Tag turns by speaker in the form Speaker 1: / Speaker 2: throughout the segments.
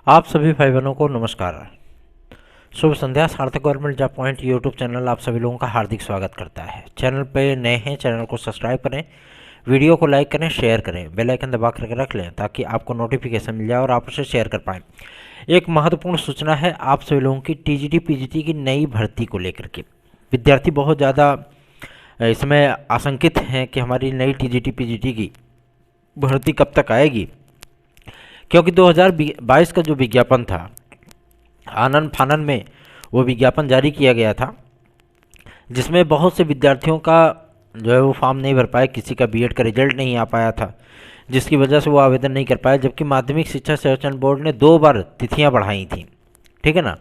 Speaker 1: आप सभी भाई बहनों को नमस्कार। शुभ संध्या। सार्थक government job point YouTube channel आप सभी लोगों का हार्दिक स्वागत करता है। चैनल पे नए हैं, चैनल को सब्सक्राइब करें, वीडियो को लाइक करें, शेयर करें, बेल आइकन दबा करके रख लें ताकि आपको नोटिफिकेशन मिल जाए और आप उसे शेयर कर पाएँ। एक महत्वपूर्ण सूचना है आप सभी लोगों की टीजीटी पीजीटी की नई भर्ती को लेकर के। विद्यार्थी बहुत ज़्यादा इसमें आशंकित हैं कि हमारी नई टीजीटी पीजीटी की भर्ती कब तक आएगी, क्योंकि 2022 का जो विज्ञापन था, आनन फानन में वो विज्ञापन जारी किया गया था, जिसमें बहुत से विद्यार्थियों का जो है वो फॉर्म नहीं भर पाए, किसी का बीएड का रिजल्ट नहीं आ पाया था, जिसकी वजह से वो आवेदन नहीं कर पाए। जबकि माध्यमिक शिक्षा संचालन बोर्ड ने 2 बार तिथियां बढ़ाई थी, ठीक है ना।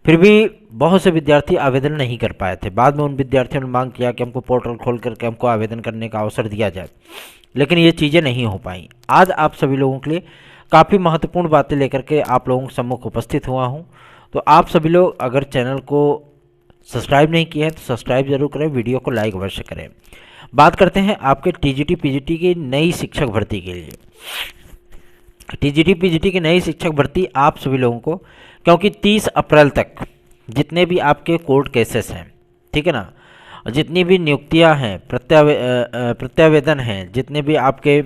Speaker 1: फिर भी बहुत से विद्यार्थी आवेदन नहीं कर पाए थे। बाद में उन विद्यार्थियों ने मांग किया कि हमको पोर्टल खोल करके हमको आवेदन करने का अवसर दिया जाए, लेकिन ये चीज़ें नहीं हो पाई। आज आप सभी लोगों के लिए काफ़ी महत्वपूर्ण बातें लेकर के आप लोगों के सम्मुख उपस्थित हुआ हूँ। तो आप सभी लोग अगर चैनल को सब्सक्राइब नहीं किया है तो सब्सक्राइब जरूर करें, वीडियो को लाइक अवश्य करें। बात करते हैं आपके टीजीटी पीजीटी की नई शिक्षक भर्ती के लिए। टीजीटी पीजीटी की नई शिक्षक भर्ती आप सभी लोगों को, क्योंकि 30 अप्रैल तक जितने भी आपके कोर्ट केसेस हैं, ठीक है ना, जितनी भी नियुक्तियां हैं, प्रत्यावेदन हैं, जितने भी आपके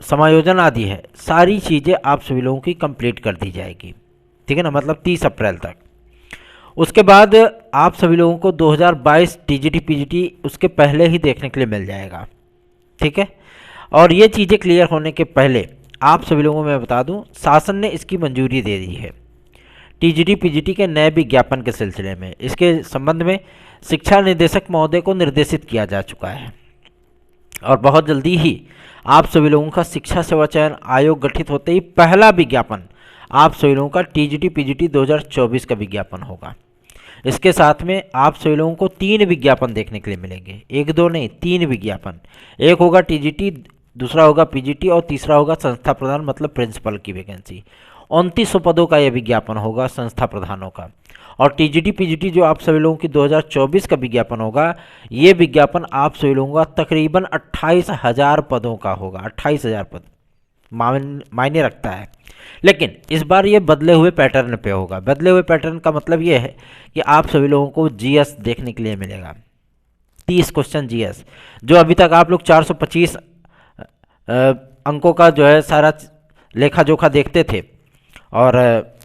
Speaker 1: समायोजन आदि है, सारी चीज़ें आप सभी लोगों की कंप्लीट कर दी जाएगी, ठीक है ना, मतलब 30 अप्रैल तक। उसके बाद आप सभी लोगों को 2022 टीजीटी पीजीटी उसके पहले ही देखने के लिए मिल जाएगा, ठीक है। और ये चीज़ें क्लियर होने के पहले आप सभी लोगों को मैं बता दूं, शासन ने इसकी मंजूरी दे दी है टीजीटी पीजीटी के नए विज्ञापन के सिलसिले में। इसके संबंध में शिक्षा निदेशक महोदय को निर्देशित किया जा चुका है और बहुत जल्दी ही आप सभी लोगों का शिक्षा सेवा चयन आयोग गठित होते ही पहला विज्ञापन आप सभी लोगों का टीजीटी पीजीटी 2024 का विज्ञापन होगा। इसके साथ में आप सभी लोगों को 3 विज्ञापन देखने के लिए मिलेंगे, 1-2 नहीं, 3 विज्ञापन। एक होगा टीजीटी, दूसरा होगा पीजीटी और तीसरा होगा संस्था प्रधान, मतलब प्रिंसिपल की वैकेंसी। 2900 पदों का यह विज्ञापन होगा संस्था प्रधानों का। और टीजीटी पीजीटी जो आप सभी लोगों की 2024 का विज्ञापन होगा, ये विज्ञापन आप सभी लोगों का तकरीबन 28,000 पदों का होगा। 28,000 पद मायने रखता है, लेकिन इस बार ये बदले हुए पैटर्न पे होगा। बदले हुए पैटर्न का मतलब ये है कि आप सभी लोगों को जीएस देखने के लिए मिलेगा, 30 क्वेश्चन जीएस। जो अभी तक आप लोग 425 अंकों का जो है सारा लेखा जोखा देखते थे और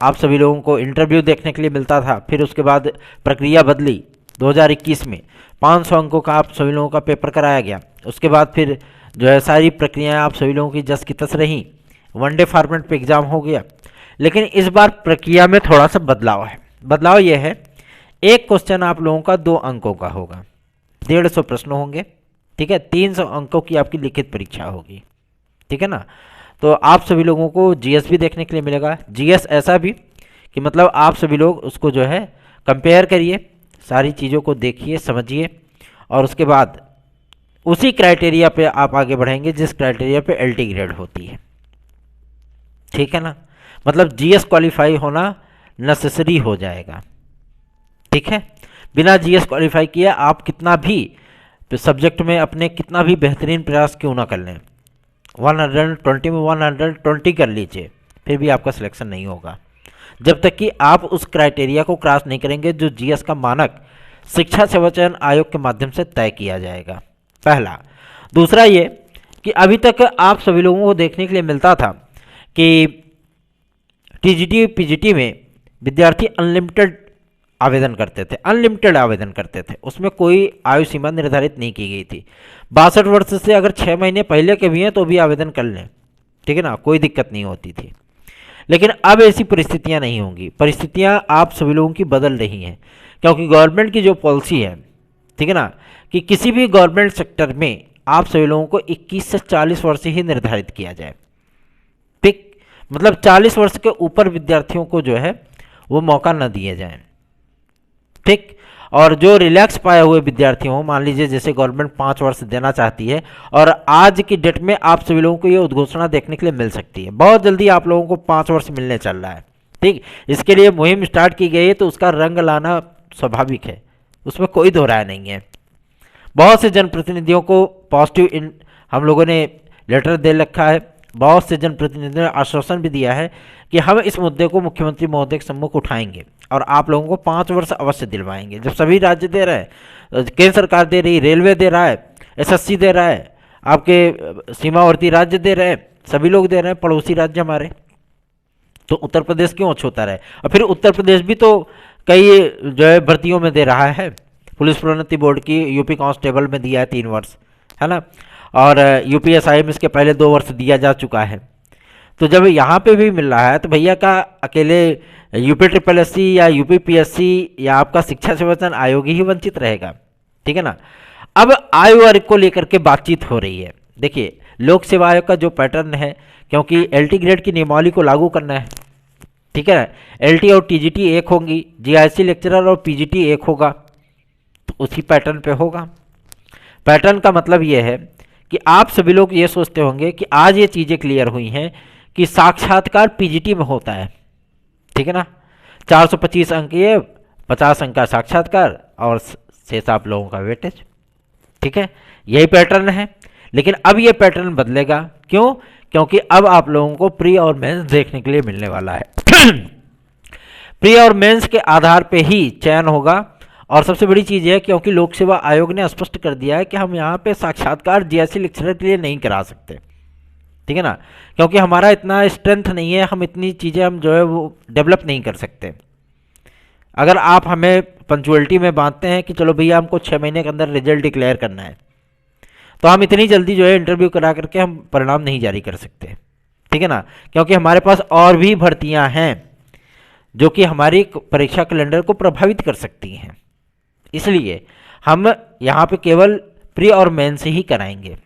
Speaker 1: आप सभी लोगों को इंटरव्यू देखने के लिए मिलता था। फिर उसके बाद प्रक्रिया बदली, 2021 में 500 अंकों का आप सभी लोगों का पेपर कराया गया। उसके बाद फिर जो है सारी प्रक्रियाएं आप सभी लोगों की जस की तस रहीं, वनडे फॉर्मेट पे एग्ज़ाम हो गया। लेकिन इस बार प्रक्रिया में थोड़ा सा बदलाव है। बदलाव यह है, एक क्वेश्चन आप लोगों का 2 अंकों का होगा, 150 प्रश्न होंगे, ठीक है। 300 अंकों की आपकी लिखित परीक्षा होगी, ठीक है ना। तो आप सभी लोगों को जीएस भी देखने के लिए मिलेगा। जीएस ऐसा भी कि मतलब आप सभी लोग उसको जो है कंपेयर करिए, सारी चीज़ों को देखिए, समझिए, और उसके बाद उसी क्राइटेरिया पे आप आगे बढ़ेंगे जिस क्राइटेरिया पे एलटी ग्रेड होती है, ठीक है ना। मतलब जीएस क्वालिफाई होना नेसेसरी हो जाएगा, ठीक है। बिना जीएस क्वालिफाई किए आप कितना भी सब्जेक्ट में अपने कितना भी बेहतरीन प्रयास क्यों ना कर लें, 120 में 120 कर लीजिए, फिर भी आपका सिलेक्शन नहीं होगा जब तक कि आप उस क्राइटेरिया को क्रॉस नहीं करेंगे जो जीएस का मानक शिक्षा सेवा चयन आयोग के माध्यम से तय किया जाएगा, पहला। दूसरा ये कि अभी तक आप सभी लोगों को देखने के लिए मिलता था कि टीजीटी पीजीटी में विद्यार्थी अनलिमिटेड आवेदन करते थे, उसमें कोई आयु सीमा निर्धारित नहीं की गई थी। 62 वर्ष से अगर 6 महीने पहले के भी हैं तो भी आवेदन कर लें, ठीक है ना, कोई दिक्कत नहीं होती थी। लेकिन अब ऐसी परिस्थितियां नहीं होंगी। परिस्थितियां आप सभी लोगों की बदल रही हैं, क्योंकि गवर्नमेंट की जो पॉलिसी है, ठीक है ना, कि किसी भी गवर्नमेंट सेक्टर में आप सभी लोगों को 21 से 40 वर्ष ही निर्धारित किया जाए, ठीक। मतलब 40 वर्ष के ऊपर विद्यार्थियों को जो है वो मौका न दिए जाए, ठीक। और जो रिलैक्स पाए हुए विद्यार्थी हों, मान लीजिए जैसे गवर्नमेंट 5 वर्ष देना चाहती है और आज की डेट में आप सभी लोगों को ये उद्घोषणा देखने के लिए मिल सकती है, बहुत जल्दी आप लोगों को 5 वर्ष मिलने चल रहा है, ठीक। इसके लिए मुहिम स्टार्ट की गई है, तो उसका रंग लाना स्वाभाविक है, उसमें कोई दो राय नहीं है। बहुत से जनप्रतिनिधियों को पॉजिटिव हम लोगों ने लेटर दे रखा है, बहुत से जनप्रतिनिधियों ने आश्वासन भी दिया है कि हम इस मुद्दे को मुख्यमंत्री महोदय के सम्मुख उठाएंगे और आप लोगों को 5 वर्ष अवश्य दिलवाएंगे। जब सभी राज्य दे रहे हैं, केंद्र सरकार दे रही, रेलवे दे रहा है, एसएससी दे रहा है, आपके सीमावर्ती राज्य दे रहे हैं, सभी लोग दे रहे हैं, पड़ोसी राज्य हमारे, तो उत्तर प्रदेश क्यों अछूता रहे। और फिर उत्तर प्रदेश भी तो कई जो है भर्तियों में दे रहा है, पुलिस प्रोन्नति बोर्ड की यूपी कांस्टेबल में दिया है 3 वर्ष, है ना, और यूपीएसआई में इसके पहले 2 वर्ष दिया जा चुका है। तो जब यहाँ पे भी मिल रहा है तो भैया का अकेले यूपी ट्रिपल एस सी या यूपी पीएससी या आपका शिक्षा सेवाचयन आयोग ही वंचित रहेगा, ठीक है ना। अब आयु वर्ग को लेकर के बातचीत हो रही है। देखिए, लोक सेवा आयोग का जो पैटर्न है, क्योंकि एलटी ग्रेड की नियमावली को लागू करना है, ठीक है ना, एलटी और टीजीटी एक होंगी, जीआईसी लेक्चरर और पीजीटी एक होगा, तो उसी पैटर्न पे होगा। पैटर्न का मतलब ये है कि आप सभी लोग ये सोचते होंगे कि आज ये चीज़ें क्लियर हुई हैं कि साक्षात्कार पीजीटी में होता है, ठीक है ना, 425 अंक ये, 50 अंक का साक्षात्कार और शेष आप लोगों का वेटेज, ठीक है, यही पैटर्न है। लेकिन अब ये पैटर्न बदलेगा, क्यों? क्योंकि अब आप लोगों को प्री और मेंस देखने के लिए मिलने वाला है। प्री और मेंस के आधार पे ही चयन होगा। और सबसे बड़ी चीज़ है, क्योंकि लोक सेवा आयोग ने स्पष्ट कर दिया है कि हम यहाँ पे साक्षात्कार जीएससी लेक्चरर के लिए नहीं करा सकते, ठीक है ना, क्योंकि हमारा इतना स्ट्रेंथ नहीं है, हम इतनी चीज़ें हम जो है वो डेवलप नहीं कर सकते। अगर आप हमें पंचुअलिटी में बांधते हैं कि चलो भैया हमको 6 महीने के अंदर रिजल्ट डिक्लेयर करना है, तो हम इतनी जल्दी जो है इंटरव्यू करा करके हम परिणाम नहीं जारी कर सकते, ठीक है ना, क्योंकि हमारे पास और भी भर्तियां हैं जो कि हमारी परीक्षा कैलेंडर को प्रभावित कर सकती हैं। इसलिए हम यहाँ पे केवल प्री और मेंस ही कराएंगे।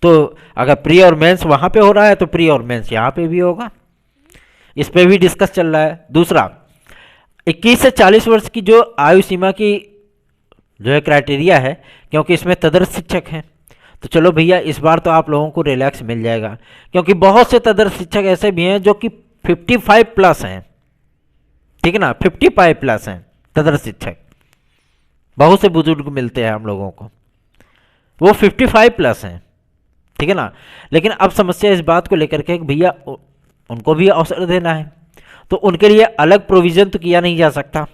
Speaker 1: तो अगर प्री और मेंस वहाँ पे हो रहा है तो प्री और मेंस यहाँ पे भी होगा, इस पे भी डिस्कस चल रहा है। दूसरा, 21 से 40 वर्ष की जो आयु सीमा की जो है क्राइटेरिया है, क्योंकि इसमें तदर्थ शिक्षक हैं, तो चलो भैया इस बार तो आप लोगों को रिलैक्स मिल जाएगा, क्योंकि बहुत से तदर्थ शिक्षक ऐसे भी हैं जो कि 55 प्लस हैं, ठीक है ना, 55 प्लस हैं तदर्थ शिक्षक। बहुत से बुजुर्ग मिलते हैं हम लोगों को, वो 55 प्लस हैं, ठीक है ना। लेकिन अब समस्या इस बात को लेकर के भैया उनको भी अवसर देना है, तो उनके लिए अलग प्रोविज़न तो किया नहीं जा सकता।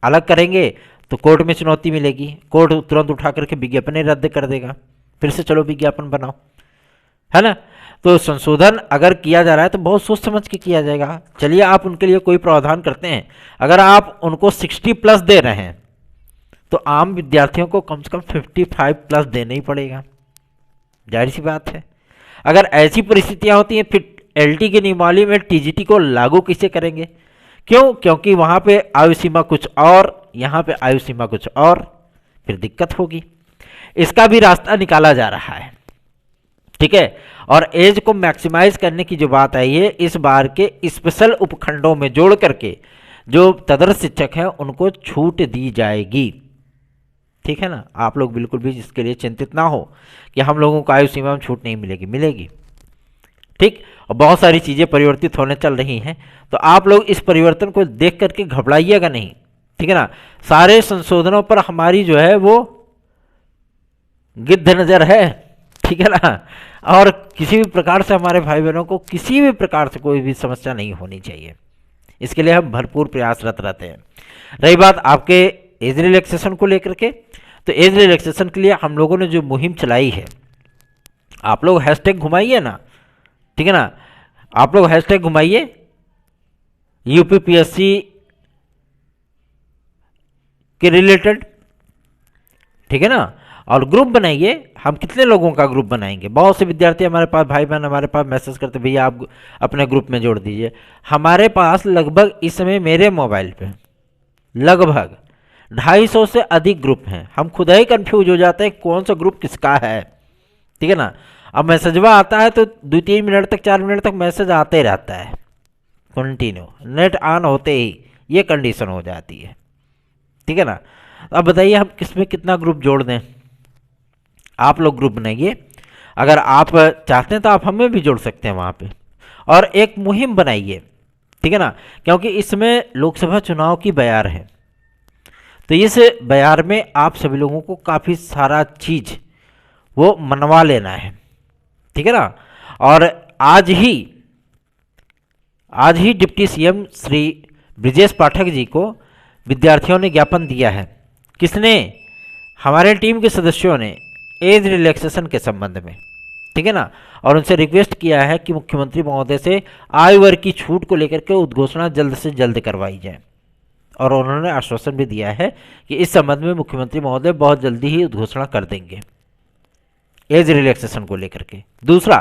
Speaker 1: अलग करेंगे तो कोर्ट में चुनौती मिलेगी, कोर्ट तुरंत उठा करके विज्ञापन रद्द कर देगा, फिर से चलो विज्ञापन बनाओ, है ना। तो संशोधन अगर किया जा रहा है तो बहुत सोच समझ के किया जाएगा। चलिए आप उनके लिए कोई प्रावधान करते हैं। अगर आप उनको 60 प्लस दे रहे हैं तो आम विद्यार्थियों को कम से कम 55 प्लस देना ही पड़ेगा, जाहिर सी बात है। अगर ऐसी परिस्थितियां होती हैं फिर एलटी की नियमावली में टीजीटी को लागू कैसे करेंगे? क्यों? क्योंकि वहाँ पे आयु सीमा कुछ और, यहाँ पे आयु सीमा कुछ और, फिर दिक्कत होगी। इसका भी रास्ता निकाला जा रहा है, ठीक है। और एज को मैक्सिमाइज करने की जो बात आई है, इस बार के स्पेशल उपखंडों में जोड़ करके जो तदर्थ शिक्षक हैं उनको छूट दी जाएगी, ठीक है ना। आप लोग बिल्कुल भी इसके लिए चिंतित ना हो कि हम लोगों को आयु सीमा में छूट नहीं मिलेगी, मिलेगी, ठीक। और बहुत सारी चीज़ें परिवर्तित होने चल रही हैं, तो आप लोग इस परिवर्तन को देख करके घबराइएगा नहीं, ठीक है ना। सारे संशोधनों पर हमारी जो है वो गिद्ध नज़र है, ठीक है ना। और किसी भी प्रकार से हमारे भाई बहनों को किसी भी प्रकार से कोई भी समस्या नहीं होनी चाहिए, इसके लिए हम भरपूर प्रयासरत रहते हैं। रही बात आपके एज रिलैक्सेशन को लेकर के, तो एज रिलैक्सेशन के लिए हम लोगों ने जो मुहिम चलाई है, आप लोग हैशटैग घुमाइए ना, ठीक है ना, आप लोग हैशटैग घुमाइए यूपीपीएससी के रिलेटेड, ठीक है ना, और ग्रुप बनाइए। हम कितने लोगों का ग्रुप बनाएंगे? बहुत से विद्यार्थी हमारे पास, भाई बहन हमारे पास मैसेज करते, भैया आप अपने ग्रुप में जोड़ दीजिए। हमारे पास लगभग इस समय मेरे मोबाइल पे लगभग 250 से अधिक ग्रुप हैं। हम खुद ही कंफ्यूज हो जाते हैं कौन सा ग्रुप किसका है, ठीक है ना। अब मैसेजवा आता है तो 2-3 मिनट तक, 4 मिनट तक मैसेज आते ही रहता है कंटिन्यू, नेट ऑन होते ही ये कंडीशन हो जाती है, ठीक है ना। अब बताइए हम किस में कितना ग्रुप जोड़ दें? आप लोग ग्रुप बनाइए, अगर आप चाहते हैं तो आप हमें भी जोड़ सकते हैं वहाँ पे, और एक मुहिम बनाइए, ठीक है ना, क्योंकि इसमें लोकसभा चुनाव की बयार है। तो इस बयार में आप सभी लोगों को काफ़ी सारा चीज़ वो मनवा लेना है, ठीक है ना। और आज ही डिप्टी सीएम श्री ब्रिजेश पाठक जी को विद्यार्थियों ने ज्ञापन दिया है। किसने? हमारे टीम के सदस्यों ने एज रिलैक्सेशन के संबंध में, ठीक है ना। और उनसे रिक्वेस्ट किया है कि मुख्यमंत्री महोदय से आयु वर्ग की छूट को लेकर के उद्घोषणा जल्द से जल्द करवाई जाए। और उन्होंने आश्वासन भी दिया है कि इस संबंध में मुख्यमंत्री महोदय बहुत जल्दी ही उद्घोषणा कर देंगे एज रिलैक्सेशन को लेकर के। दूसरा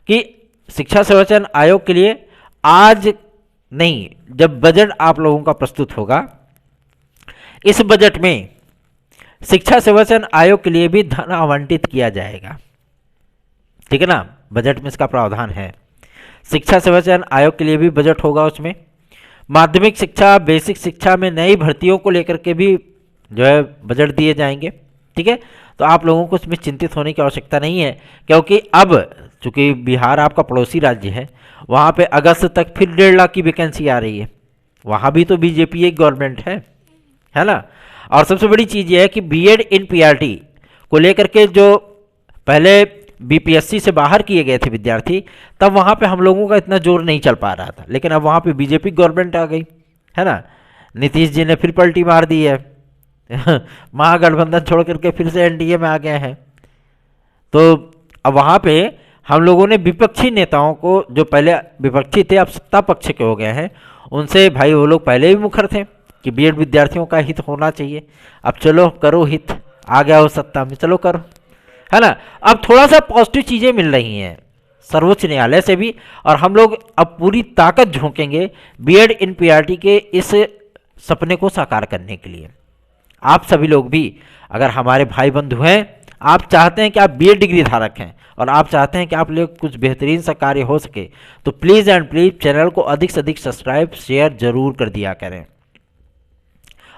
Speaker 1: कि शिक्षा सेवाचयन आयोग के लिए आज नहीं, जब बजट आप लोगों का प्रस्तुत होगा, इस बजट में शिक्षा सेवाचयन आयोग के लिए भी धन आवंटित किया जाएगा, ठीक है ना। बजट में इसका प्रावधान है। शिक्षा सेवाचयन आयोग के लिए भी बजट होगा, उसमें माध्यमिक शिक्षा, बेसिक शिक्षा में नई भर्तियों को लेकर के भी जो है बजट दिए जाएंगे, ठीक है। तो आप लोगों को इसमें चिंतित होने की आवश्यकता नहीं है, क्योंकि अब चूंकि बिहार आपका पड़ोसी राज्य है, वहाँ पे अगस्त तक फिर 1.5 लाख की वैकेंसी आ रही है। वहाँ भी तो बीजेपी एक गवर्नमेंट है ना। और सबसे बड़ी चीज़ ये है कि बीएड इन पीआरटी को लेकर के जो पहले बीपीएससी से बाहर किए गए थे विद्यार्थी, तब वहाँ पे हम लोगों का इतना जोर नहीं चल पा रहा था, लेकिन अब वहाँ पे बीजेपी गवर्नमेंट आ गई है ना। नीतीश जी ने फिर पलटी मार दी है महागठबंधन छोड़ करके फिर से एनडीए में आ गए हैं। तो अब वहाँ पे हम लोगों ने विपक्षी नेताओं को, जो पहले विपक्षी थे अब सत्ता पक्ष के हो गए हैं, उनसे भाई वो लोग पहले भी मुखर थे कि बीएड विद्यार्थियों का हित होना चाहिए। अब चलो करो हित, आ गया हो सत्ता में, चलो करो, है ना। अब थोड़ा सा पॉजिटिव चीज़ें मिल रही हैं सर्वोच्च न्यायालय से भी, और हम लोग अब पूरी ताकत झोंकेंगे बीएड इन पीआरटी के इस सपने को साकार करने के लिए। आप सभी लोग भी, अगर हमारे भाई बंधु हैं, आप चाहते हैं कि आप बीएड डिग्री धारक हैं और आप चाहते हैं कि आप लोग कुछ बेहतरीन सा कार्य हो सके, तो प्लीज़ एंड प्लीज़ चैनल को अधिक से अधिक सब्सक्राइब शेयर जरूर कर दिया करें।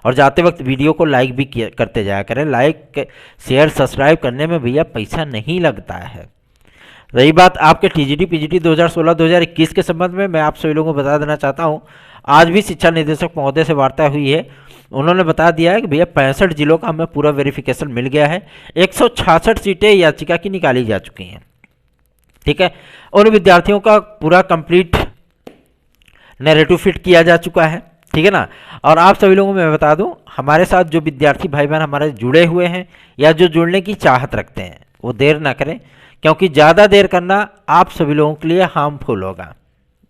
Speaker 1: और जाते वक्त वीडियो को लाइक भी करते जाया करें। लाइक शेयर सब्सक्राइब करने में भैया पैसा नहीं लगता है। रही बात आपके टीजीटी पीजीटी 2016-2021 के संबंध में, मैं आप सभी लोगों को बता देना चाहता हूं, आज भी शिक्षा निदेशक महोदय से वार्ता हुई है। उन्होंने बता दिया है कि भैया 65 जिलों का हमें पूरा वेरिफिकेशन मिल गया है। 166 सीटें याचिका की निकाली जा चुकी हैं, ठीक है। उन विद्यार्थियों का पूरा कंप्लीट नैरेटिव फिट किया जा चुका है, ठीक है ना। और आप सभी लोगों को मैं बता दूं, हमारे साथ जो विद्यार्थी भाई बहन हमारे जुड़े हुए हैं या जो जुड़ने की चाहत रखते हैं, वो देर ना करें, क्योंकि ज़्यादा देर करना आप सभी लोगों के लिए हार्मफुल होगा,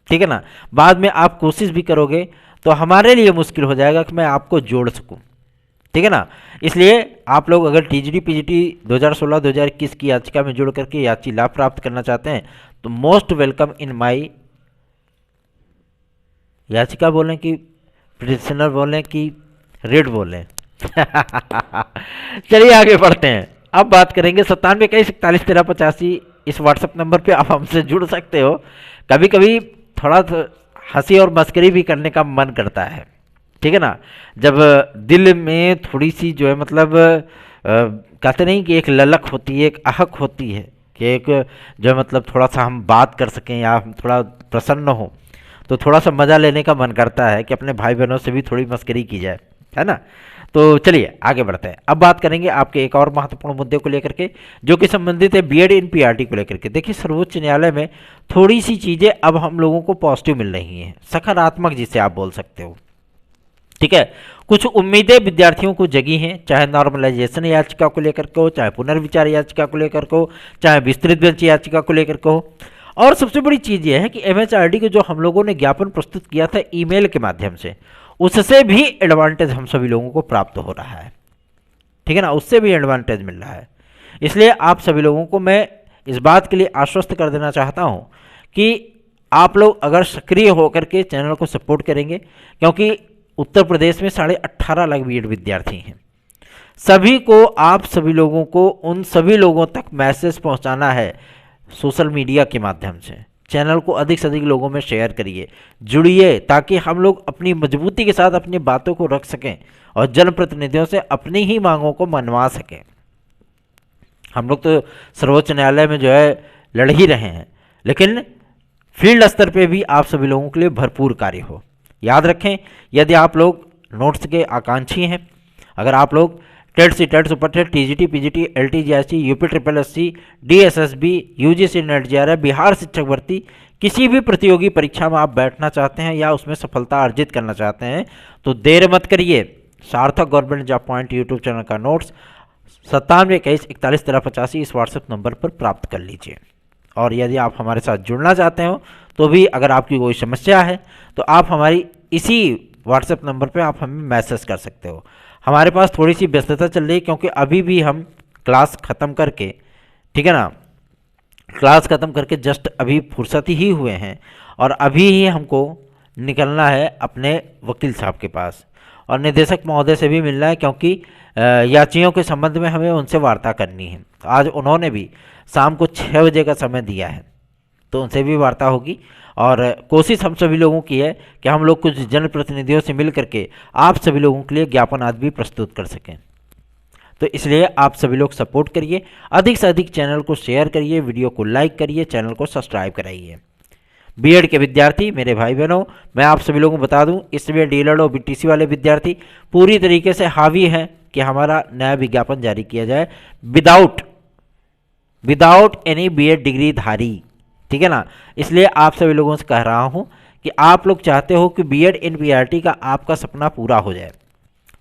Speaker 1: ठीक है ना। बाद में आप कोशिश भी करोगे तो हमारे लिए मुश्किल हो जाएगा कि मैं आपको जोड़ सकूं, ठीक है ना। इसलिए आप लोग अगर टीजीटी पीजीटी 2016-2021 की याचिका में जुड़ करके याची लाभ प्राप्त करना चाहते हैं तो मोस्ट वेलकम इन माई याचिका बोलें कि पिटिशनर बोलें कि रेड बोलें चलिए आगे बढ़ते हैं। अब बात करेंगे 9721411385 इस व्हाट्सएप नंबर पे आप हमसे जुड़ सकते हो। कभी कभी थोड़ा हंसी और मस्करी भी करने का मन करता है, ठीक है ना। जब दिल में थोड़ी सी जो है मतलब कहते नहीं कि एक ललक होती है, एक आहक होती है कि एक जो है मतलब थोड़ा सा हम बात कर सकें या हम थोड़ा प्रसन्न हो, तो थोड़ा सा मज़ा लेने का मन करता है कि अपने भाई बहनों से भी थोड़ी मस्करी की जाए, है ना। तो चलिए आगे बढ़ते हैं। अब बात करेंगे आपके एक और महत्वपूर्ण मुद्दे को लेकर के, जो कि संबंधित है बीएड इन पीआरटी को लेकर के। देखिए सर्वोच्च न्यायालय में थोड़ी सी चीज़ें अब हम लोगों को पॉजिटिव मिल रही हैं, सकारात्मक जिसे आप बोल सकते हो, ठीक है। कुछ उम्मीदें विद्यार्थियों को जगी हैं, चाहे नॉर्मलाइजेशन याचिका को लेकर के हो, चाहे पुनर्विचार याचिका को लेकर के हो, चाहे विस्तृत बेंच याचिका को लेकर के हो। और सबसे बड़ी चीज़ यह है कि एमएचआरडी को जो हम लोगों ने ज्ञापन प्रस्तुत किया था ईमेल के माध्यम से, उससे भी एडवांटेज हम सभी लोगों को प्राप्त हो रहा है, ठीक है ना। उससे भी एडवांटेज मिल रहा है। इसलिए आप सभी लोगों को मैं इस बात के लिए आश्वस्त कर देना चाहता हूं कि आप लोग अगर सक्रिय होकर के चैनल को सपोर्ट करेंगे, क्योंकि उत्तर प्रदेश में 18.5 लाख बीएड विद्यार्थी हैं, सभी को, आप सभी लोगों को, उन सभी लोगों तक मैसेज पहुंचाना है सोशल मीडिया के माध्यम से। चैनल को अधिक से अधिक लोगों में शेयर करिए, जुड़िए, ताकि हम लोग अपनी मजबूती के साथ अपनी बातों को रख सकें और जनप्रतिनिधियों से अपनी ही मांगों को मनवा सकें। हम लोग तो सर्वोच्च न्यायालय में जो है लड़ ही रहे हैं, लेकिन फील्ड स्तर पे भी आप सभी लोगों के लिए भरपूर कार्य हो। याद रखें, यदि आप लोग नोट्स के आकांक्षी हैं, अगर आप लोग TET C TET super TET TGT PGT LT GST UP triple SC DSSB UGC NET JRF Bihar शिक्षक भर्ती किसी भी प्रतियोगी परीक्षा में आप बैठना चाहते हैं या उसमें सफलता अर्जित करना चाहते हैं तो देर मत करिए। सार्थक government job point YouTube channel का नोट्स 9721411385 इस व्हाट्सएप नंबर पर प्राप्त कर लीजिए। और यदि आप हमारे साथ जुड़ना चाहते हो तो भी अगर आपकी कोई समस्या है तो आप हमारी इसी व्हाट्सएप नंबर पे आप हमें मैसेज कर सकते हो। हमारे पास थोड़ी सी व्यस्तता चल रही है क्योंकि अभी भी हम क्लास ख़त्म करके, ठीक है ना, क्लास ख़त्म करके जस्ट अभी फुर्सत ही हुए हैं और अभी ही हमको निकलना है अपने वकील साहब के पास और निदेशक महोदय से भी मिलना है क्योंकि याचियों के संबंध में हमें उनसे वार्ता करनी है। आज उन्होंने भी शाम को 6 बजे का समय दिया है तो उनसे भी वार्ता होगी और कोशिश हम सभी लोगों की है कि हम लोग कुछ जनप्रतिनिधियों से मिल करके आप सभी लोगों के लिए ज्ञापन आदि भी प्रस्तुत कर सकें। तो इसलिए आप सभी लोग सपोर्ट करिए, अधिक से अधिक चैनल को शेयर करिए, वीडियो को लाइक करिए, चैनल को सब्सक्राइब कराइए। बीएड के विद्यार्थी मेरे भाई बहनों, मैं आप सभी लोगों को बता दूं इसमें डीएलएड और बीटीसी वाले विद्यार्थी पूरी तरीके से हावी हैं कि हमारा नया विज्ञापन जारी किया जाए विदाउट एनी बीएड डिग्री धारी, ठीक है ना। इसलिए आप सभी लोगों से कह रहा हूं कि आप लोग चाहते हो कि बीएड एनपीआरटी का आपका सपना पूरा हो जाए,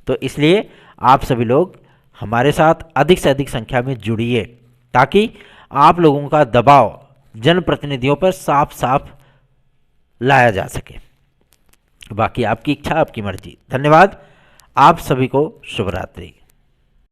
Speaker 1: तो इसलिए आप सभी लोग हमारे साथ अधिक से अधिक संख्या में जुड़िए ताकि आप लोगों का दबाव जनप्रतिनिधियों पर साफ साफ लाया जा सके। बाकी आपकी इच्छा आपकी मर्जी। धन्यवाद, आप सभी को शुभ रात्रि।